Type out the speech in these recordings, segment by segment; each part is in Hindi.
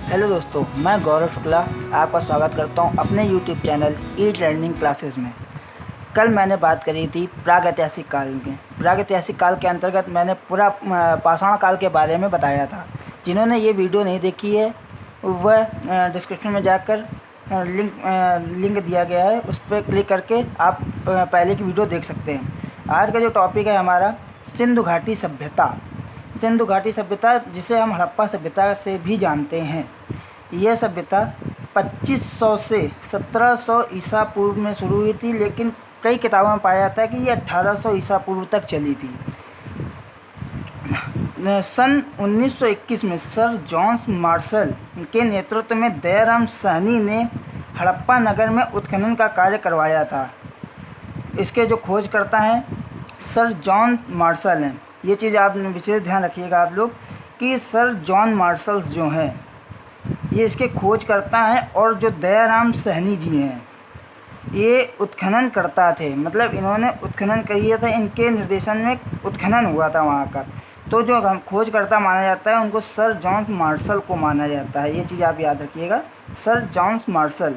हेलो दोस्तों, मैं गौरव शुक्ला आपका स्वागत करता हूं अपने यूट्यूब चैनल ईट लर्निंग क्लासेस में। कल मैंने बात करी थी प्रागैतिहासिक काल में। प्रागैतिहासिक काल के अंतर्गत मैंने पूरा पाषाण काल के बारे में बताया था। जिन्होंने ये वीडियो नहीं देखी है वह डिस्क्रिप्शन में जाकर लिंक दिया गया है, उस पर क्लिक करके आप पहले की वीडियो देख सकते हैं। आज का जो टॉपिक है हमारा सिंधु घाटी सभ्यता। सिंधु घाटी सभ्यता, जिसे हम हड़प्पा सभ्यता से भी जानते हैं। यह सभ्यता 2500 से 1700 ईसा पूर्व में शुरू हुई थी, लेकिन कई किताबों में पाया जाता है कि यह 1800 ईसा पूर्व तक चली थी। सन 1921 में सर जॉन मार्शल के नेतृत्व में दयाराम साहनी ने हड़प्पा नगर में उत्खनन का कार्य करवाया था। इसके जो खोजकर्ता हैं सर जॉन मार्शल हैं। ये चीज़ आप विशेष ध्यान रखिएगा आप लोग कि सर जॉन मार्शल जो हैं ये इसके खोजकर्ता हैं, और जो दयाराम साहनी जी हैं ये उत्खनन करता थे। मतलब इन्होंने उत्खनन किया था, इनके निर्देशन में उत्खनन हुआ था वहाँ का। तो जो हम खोजकर्ता माना जाता है उनको सर जॉन मार्शल को माना जाता है। ये चीज़ आप याद रखिएगा, सर जॉन मार्शल।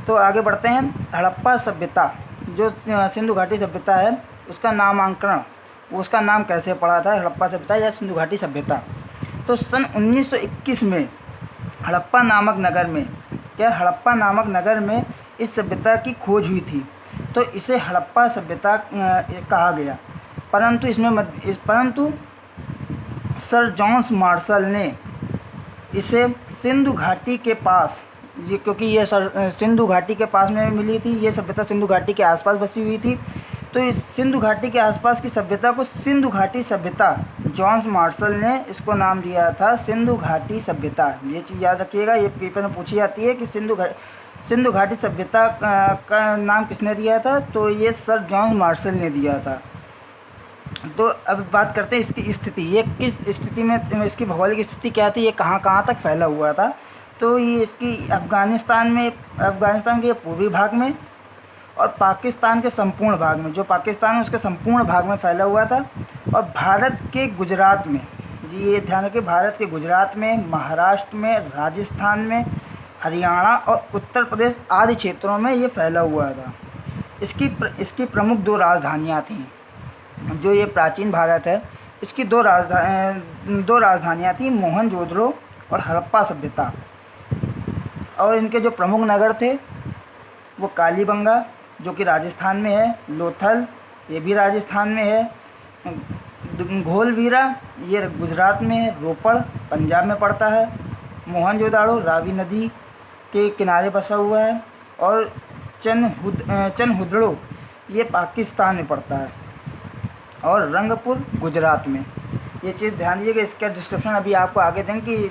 तो आगे बढ़ते हैं। हड़प्पा सभ्यता, जो सिंधु घाटी सभ्यता है, उसका नामांकन, उसका नाम कैसे पड़ा था, हड़प्पा सभ्यता या सिंधु घाटी सभ्यता। तो सन 1921 में हड़प्पा नामक नगर में इस सभ्यता की खोज हुई थी। तो इसे हड़प्पा सभ्यता कहा गया। परंतु सर जॉन मार्शल ने इसे सिंधु घाटी के पास, ये क्योंकि ये सिंधु घाटी के पास में मिली थी, ये सभ्यता सिंधु घाटी के आसपास बसी हुई थी, तो इस सिंधु घाटी के आसपास की सभ्यता को सिंधु घाटी सभ्यता, जॉन मार्शल ने इसको नाम दिया था सिंधु घाटी सभ्यता। ये चीज़ याद रखिएगा, ये पेपर में पूछी जाती है कि सिंधु घाटी सभ्यता का नाम किसने दिया था, तो ये सर जॉन मार्शल ने दिया था। तो अब बात करते हैं इसकी स्थिति, ये किस स्थिति में, इसकी भौगोलिक स्थिति क्या थी, ये कहाँ तक फैला हुआ था। तो ये इसकी अफ़गानिस्तान के पूर्वी भाग में और पाकिस्तान के संपूर्ण भाग में, जो पाकिस्तान है उसके संपूर्ण भाग में फैला हुआ था, और भारत के गुजरात में, जी ये ध्यान रखिए, भारत के गुजरात में, महाराष्ट्र में, राजस्थान में, हरियाणा और उत्तर प्रदेश आदि क्षेत्रों में ये फैला हुआ था। इसकी प्रमुख दो राजधानियाँ थीं। जो ये प्राचीन भारत है, इसकी दो राजधानियाँ थीं, मोहनजोदड़ो और हड़प्पा सभ्यता। और इनके जो प्रमुख नगर थे वो कालीबंगा, जो कि राजस्थान में है, लोथल, ये भी राजस्थान में है, घोलवीरा ये गुजरात में है, रोपड़ पंजाब में पड़ता है, मोहनजोदाड़ो रावी नदी के किनारे बसा हुआ है, और चनहुदड़ो ये पाकिस्तान में पड़ता है, और रंगपुर गुजरात में। ये चीज़ ध्यान दीजिएगा, इसका डिस्क्रिप्शन अभी आपको आगे देंगे कि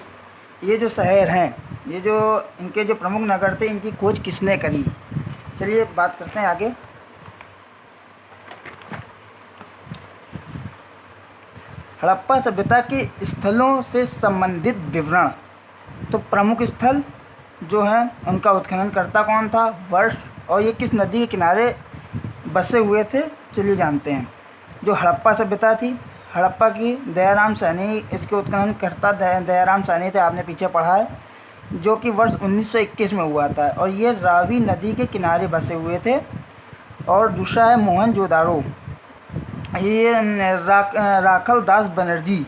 ये जो शहर हैं, ये जो इनके जो प्रमुख नगर थे, इनकी खोज किसने करी। चलिए बात करते हैं आगे। हड़प्पा सभ्यता के स्थलों से संबंधित विवरण। तो प्रमुख स्थल जो हैं उनका उत्खननकर्ता कौन था, वर्ष, और ये किस नदी के किनारे बसे हुए थे, चलिए जानते हैं। जो हड़प्पा सभ्यता थी, हड़प्पा की दयाराम साहनी, इसके उत्खननकर्ता दयाराम साहनी थे, आपने पीछे पढ़ा है, जो कि वर्ष 1921 में हुआ था, और ये रावी नदी के किनारे बसे हुए थे। और दूसरा है मोहनजोदाड़ो, ये राखल दास बनर्जी,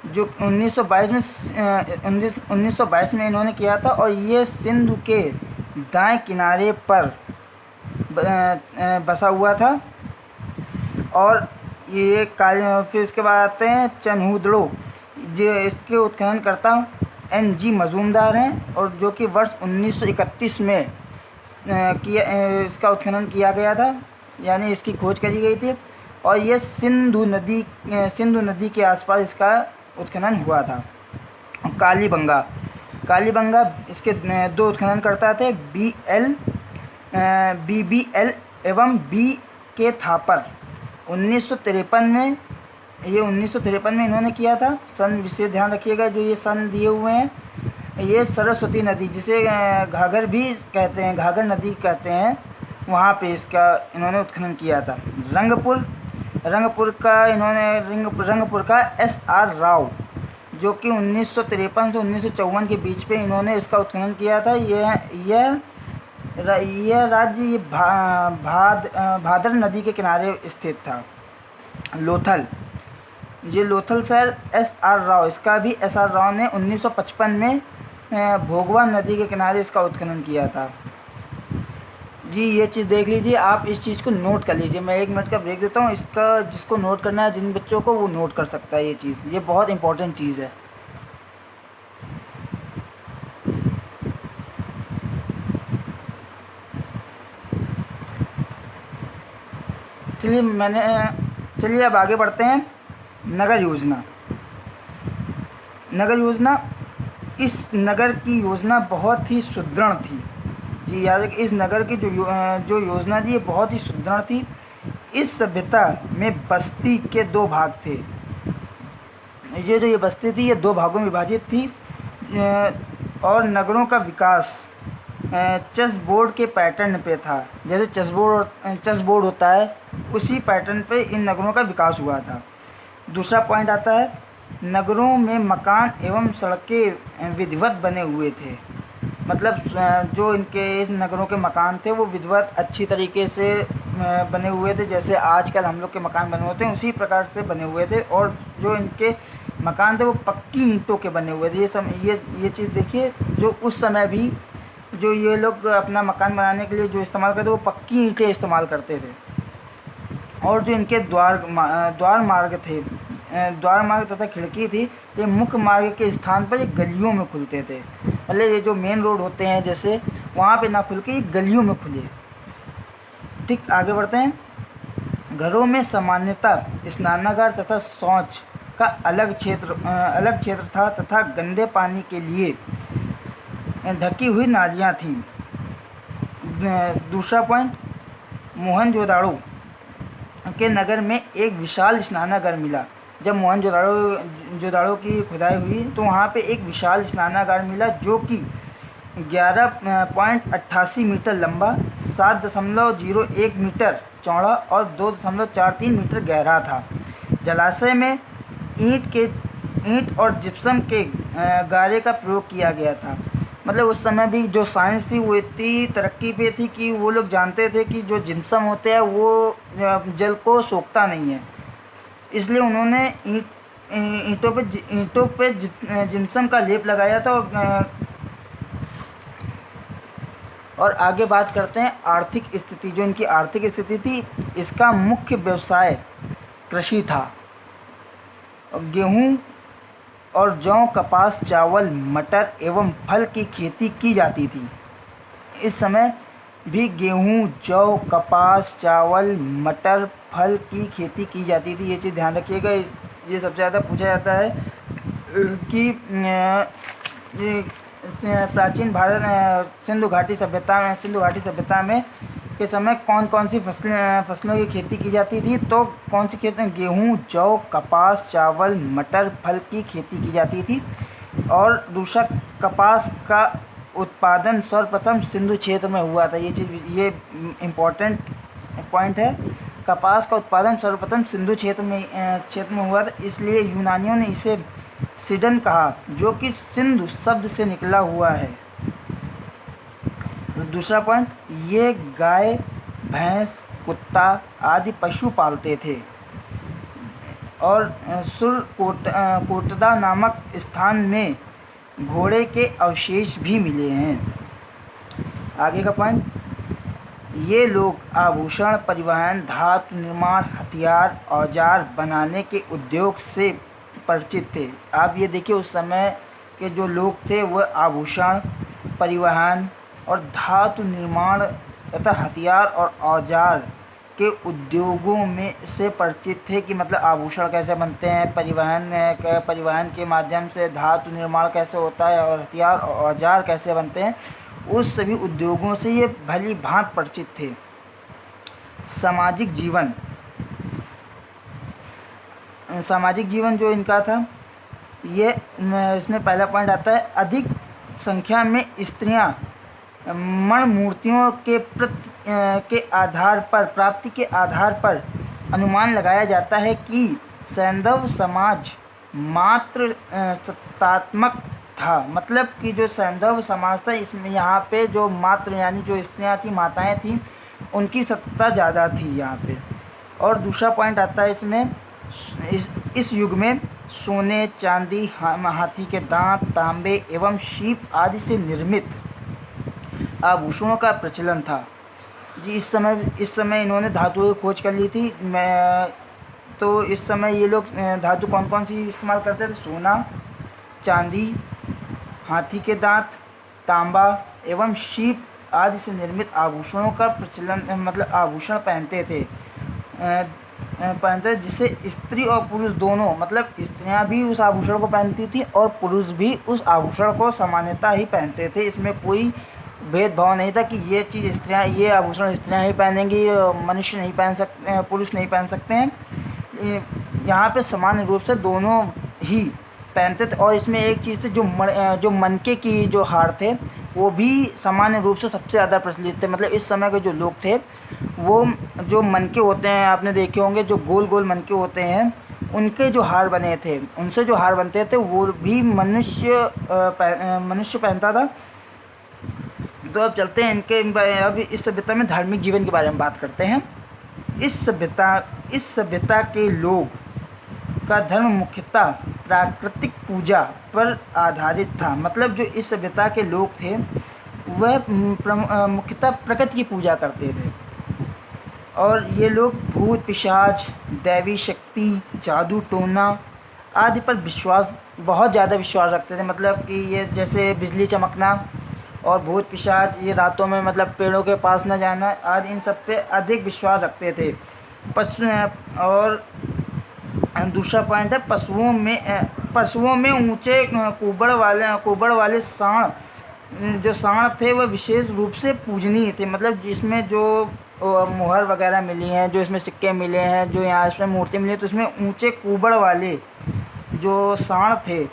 जो 1922 में इन्होंने किया था, और ये सिंधु के दाएं किनारे पर बसा हुआ था। और ये फिर इसके बाद आते हैं चनहुदड़ो, जो इसके उत्खननकर्ता NG मजूमदार हैं, और जो कि वर्ष 1931 में इसका उत्खनन किया गया था, यानी इसकी खोज करी गई थी। और ये सिंधु नदी के आसपास इसका उत्खनन हुआ था। कालीबंगा इसके दो उत्खननकर्ता थे, BBL एवं BK थापर। 1953 में इन्होंने किया था। सन विशेष ध्यान रखिएगा, जो ये सन दिए हुए हैं, ये सरस्वती नदी, जिसे घाघर भी कहते हैं, घाघर नदी कहते हैं, वहाँ पे इसका इन्होंने उत्खनन किया था। रंगपुर का SR राव, जो कि 1953 से 1954 के बीच पे इन्होंने इसका उत्खनन किया था। यह राज्य भादर नदी के किनारे स्थित था। लोथल, ये लोथल शहर एस.आर. राव, इसका भी एस.आर. राव ने 1955 में भोगवा नदी के किनारे इसका उत्खनन किया था। जी ये चीज़ देख लीजिए, आप इस चीज़ को नोट कर लीजिए। मैं 1 मिनट का ब्रेक देता हूँ, इसका जिसको नोट करना है, जिन बच्चों को, वो नोट कर सकता है। ये चीज़, ये बहुत इंपॉर्टेंट चीज़ है। चलिए अब आगे बढ़ते हैं। नगर योजना। नगर योजना, इस नगर की योजना बहुत ही सुदृढ़ थी। जी याद रखिए, इस नगर की जो योजना थी, ये बहुत ही सुदृढ़ थी। इस सभ्यता में बस्ती के 2 भाग थे। ये बस्ती थी, ये 2 भागों में विभाजित थी। और नगरों का विकास चेस बोर्ड के पैटर्न पे था। जैसे चेस बोर्ड होता है, उसी पैटर्न पे इन नगरों का विकास हुआ था। दूसरा पॉइंट आता है, नगरों में मकान एवं सड़कें विधिवत बने हुए थे। मतलब जो इनके इस नगरों के मकान थे, वो विधिवत अच्छी तरीके से बने हुए थे। जैसे आजकल हम लोग के मकान बने होते हैं, उसी प्रकार से बने हुए थे। और जो इनके मकान थे, वो पक्की ईंटों के बने हुए थे। ये चीज़ देखिए, जो उस समय भी जो ये लोग अपना मकान बनाने के लिए जो इस्तेमाल करते, वो पक्की ईंटें इस्तेमाल करते थे। और जो इनके द्वार मार्ग तथा खिड़की थी, ये मुख्य मार्ग के स्थान पर ये गलियों में खुलते थे। मतलब ये जो मेन रोड होते हैं, जैसे वहाँ पे ना खुल के ये गलियों में खुले। ठीक, आगे बढ़ते हैं। घरों में सामान्यतः स्नानागार तथा शौच का अलग क्षेत्र था तथा गंदे पानी के लिए ढकी हुई नालियाँ थीं। दूसरा पॉइंट, मोहनजोदाड़ो के नगर में एक विशाल स्नानागार मिला। जब मोहनजोदाड़ो की खुदाई हुई, तो वहाँ पे एक विशाल स्नानागार मिला, जो कि 11.88 मीटर लंबा, 7.01 मीटर चौड़ा और 2.43 मीटर गहरा था। जलाशय में ईंट और जिप्सम के गारे का प्रयोग किया गया था। मतलब उस समय भी जो साइंस थी, वो इतनी तरक्की पे थी कि वो लोग जानते थे कि जो जिप्सम होते हैं, वो जल को सोखता नहीं है। इसलिए उन्होंने ईंटों पे जिप्सम का लेप लगाया था। और आगे बात करते हैं आर्थिक स्थिति। जो इनकी आर्थिक स्थिति थी, इसका मुख्य व्यवसाय कृषि था। गेहूँ और जौ, कपास, चावल, मटर एवं फल की खेती की जाती थी। इस समय भी गेहूँ, जौ, कपास, चावल, मटर, फल की खेती की जाती थी। ये चीज़ ध्यान रखिएगा। ये सबसे ज़्यादा पूछा जाता है कि प्राचीन भारत सिंधु घाटी सभ्यता में के समय कौन सी फसलों की खेती की जाती थी। तो कौन सी खेती? गेहूँ, जौ, कपास, चावल, मटर, फल की खेती की जाती थी। और दूसरा, कपास का उत्पादन सर्वप्रथम सिंधु क्षेत्र में हुआ था। ये इम्पोर्टेंट पॉइंट है। कपास का उत्पादन सर्वप्रथम सिंधु क्षेत्र में हुआ था, इसलिए यूनानियों ने इसे सिडन कहा, जो कि सिंधु शब्द से निकला हुआ है। दूसरा पॉइंट, ये गाय, भैंस, कुत्ता आदि पशु पालते थे। और सुरकोटदा नामक स्थान में घोड़े के अवशेष भी मिले हैं। आगे का पॉइंट, ये लोग आभूषण, परिवहन, धातु निर्माण, हथियार, औजार बनाने के उद्योग से परिचित थे। आप ये देखिए, उस समय के जो लोग थे, वह आभूषण, परिवहन और धातु निर्माण तथा हथियार और औजार के उद्योगों में से परिचित थे। कि मतलब आभूषण कैसे बनते हैं, परिवहन के माध्यम से धातु निर्माण कैसे होता है, और हथियार और औजार कैसे बनते हैं, उस सभी उद्योगों से ये भली भांति परिचित थे। सामाजिक जीवन जो इनका था, ये इसमें पहला पॉइंट आता है, अधिक संख्या में स्त्रियां मणमूर्तियों के प्राप्ति के आधार पर अनुमान लगाया जाता है कि सैंधव समाज मात्र सत्तात्मक था, मतलब कि जो सैंधव समाज था इसमें यहाँ पे जो मात्र यानी जो स्त्रियाँ थी, माताएं थी, उनकी सत्ता ज़्यादा थी यहाँ पे। और दूसरा पॉइंट आता है इसमें, इस युग में सोने, चांदी, हाथी के दांत, तांबे एवं सीप आदि से निर्मित आभूषणों का प्रचलन था जी। इस समय इन्होंने धातुओं की खोज कर ली थी। तो इस समय ये लोग धातु कौन कौन सी इस्तेमाल करते थे? सोना, चांदी, हाथी के दांत, तांबा एवं सीप आदि से निर्मित आभूषणों का प्रचलन, मतलब आभूषण पहनते जिसे स्त्री और पुरुष दोनों, मतलब स्त्रियां भी उस आभूषण को पहनती थी और पुरुष भी उस आभूषण को सामान्यतः ही पहनते थे। इसमें कोई भेदभाव नहीं था कि ये चीज़ स्त्रियां, ये आभूषण स्त्रियां ही पहनेंगी, मनुष्य नहीं पहन सकते, पुरुष नहीं पहन सकते हैं। यहाँ पे सामान्य रूप से दोनों ही पहनते थे। और इसमें एक चीज़ थी, जो मनके की जो हार थे वो भी सामान्य रूप से सबसे ज़्यादा प्रचलित थे। मतलब इस समय के जो लोग थे वो जो मनके होते हैं, आपने देखे होंगे, जो गोल गोल मनके होते हैं, उनके जो हार बने थे, उनसे जो हार बनते थे वो भी मनुष्य पहनता था। तो अब चलते हैं अब इस सभ्यता में धार्मिक जीवन के बारे में बात करते हैं। इस सभ्यता के लोग का धर्म मुख्यतः प्राकृतिक पूजा पर आधारित था। मतलब जो इस सभ्यता के लोग थे वह मुख्यतः प्रकृति की पूजा करते थे। और ये लोग भूत, पिशाच, दैवी शक्ति, जादू टोना आदि पर बहुत ज़्यादा विश्वास रखते थे। मतलब कि ये जैसे बिजली चमकना और भूत पिशाच, ये रातों में मतलब पेड़ों के पास न जाना आदि, इन सब पे अधिक विश्वास रखते थे। और दूसरा पॉइंट है, पशुओं में ऊंचे कुबड़ वाले सांड थे वह विशेष रूप से पूजनीय थे। मतलब जिसमें जो मुहर वगैरह मिली हैं, जो इसमें सिक्के मिले हैं, जो यहाँ इसमें मूर्ति मिली है, तो उसमें ऊंचे कुबड़ वाले जो सांड थे,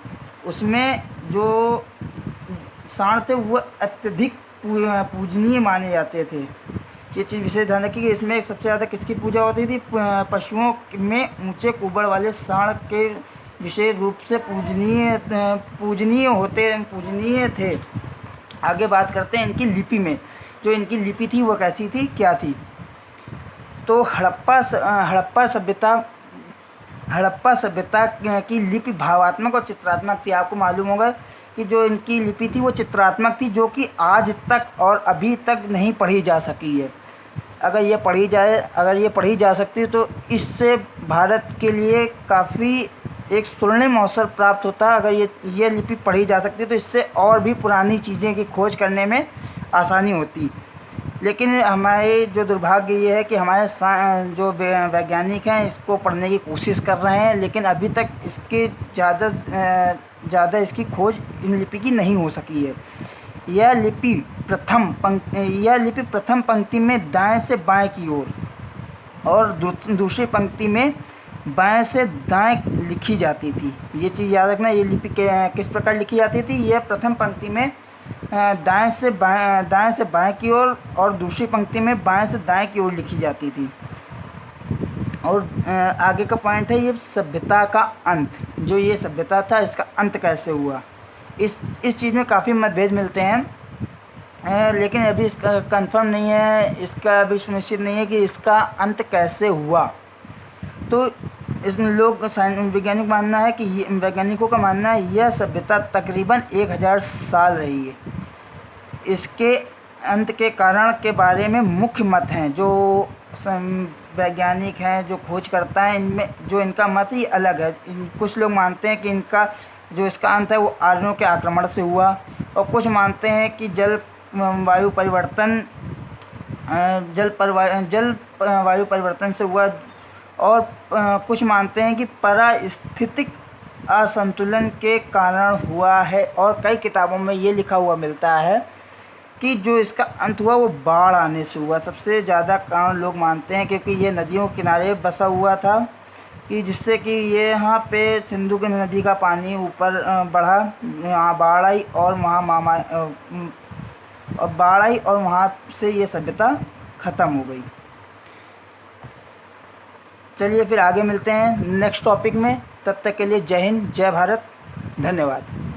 उसमें जो सांड थे वह अत्यधिक पूजनीय माने जाते थे। ये चीज़ विशेष ध्यान रखिए कि इसमें सबसे ज़्यादा किसकी पूजा होती थी? पशुओं में ऊंचे कुबड़ वाले सांड के विशेष रूप से पूजनीय थे। आगे बात करते हैं इनकी लिपि में। जो इनकी लिपि थी वो कैसी थी, क्या थी? तो हड़प्पा सभ्यता की लिपि भावात्मक और चित्रात्मक थी। आपको मालूम होगा कि जो इनकी लिपि थी वो चित्रात्मक थी, जो कि आज तक और अभी तक नहीं पढ़ी जा सकी है। अगर ये पढ़ी जा सकती तो इससे भारत के लिए काफ़ी एक स्वर्णिम अवसर प्राप्त होता। अगर ये लिपि पढ़ी जा सकती तो इससे और भी पुरानी चीज़ें की खोज करने में आसानी होती। लेकिन हमारे जो दुर्भाग्य ये है कि हमारे जो वैज्ञानिक हैं इसको पढ़ने की कोशिश कर रहे हैं, लेकिन अभी तक इसके ज़्यादा इसकी खोज इन लिपि की नहीं हो सकी है। यह लिपि प्रथम पंक्ति में दाएं से बाएं की ओर और दूसरी पंक्ति में बाएं से दाएं लिखी जाती थी। ये चीज़ याद रखना। ये लिपि किस प्रकार लिखी जाती थी? यह प्रथम पंक्ति में दाएं से बाएं की ओर और दूसरी पंक्ति में बाएं से दाएं की ओर लिखी जाती थी। और आगे का पॉइंट है ये सभ्यता का अंत। जो ये सभ्यता था इसका अंत कैसे हुआ, इस चीज़ में काफ़ी मतभेद मिलते हैं, लेकिन अभी इसका कंफर्म नहीं है, इसका अभी सुनिश्चित नहीं है कि इसका अंत कैसे हुआ। तो वैज्ञानिकों का मानना है यह सभ्यता तकरीबन 1000 साल रही है। इसके अंत के कारण के बारे में मुख्य मत हैं। जो वैज्ञानिक हैं, जो खोजकर्ता हैं, इनमें जो इनका मत ही अलग है। कुछ लोग मानते हैं कि इसका अंत है वो आर्यों के आक्रमण से हुआ, और कुछ मानते हैं कि जल वायु परिवर्तन से हुआ, और कुछ मानते हैं कि पारिस्थितिक असंतुलन के कारण हुआ है। और कई किताबों में ये लिखा हुआ मिलता है कि जो इसका अंत हुआ वो बाढ़ आने से हुआ। सबसे ज़्यादा कारण लोग मानते हैं क्योंकि ये नदियों के किनारे बसा हुआ था, कि जिससे कि ये यहाँ पे सिंधु की नदी का पानी ऊपर बढ़ा, यहाँ बाढ़ आई और वहाँ से ये सभ्यता ख़त्म हो गई। चलिए फिर आगे मिलते हैं नेक्स्ट टॉपिक में। तब तक के लिए जय हिंद, जय भारत, धन्यवाद।